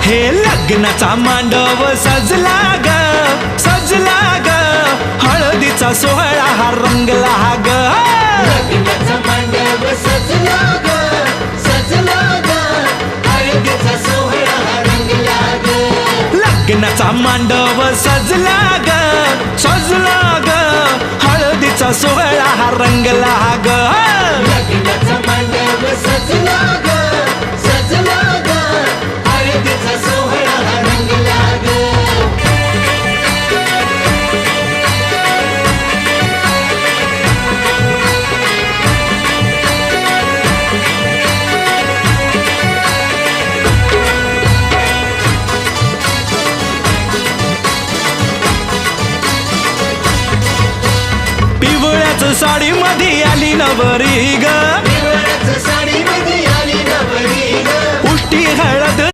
हे लग्नाचा मांडव सजला ग सजला ग, हळदीचा सोहळा हा रंगला ग. लग्नाचा मांडव सजला ग सजला ग, हळदीचा सोहळा हा रंगला ग. लग्नाचा मांडव सजला ग सजला ग, हळदीचा सोहळा हा रंगला ग. लग्नाचा मांडव सजला ग सजला ग, हळदीचा सोहळा हा रंगला ग. पिवळ्याच साडी मध्ये आली नवरी ग, पिवळ्याच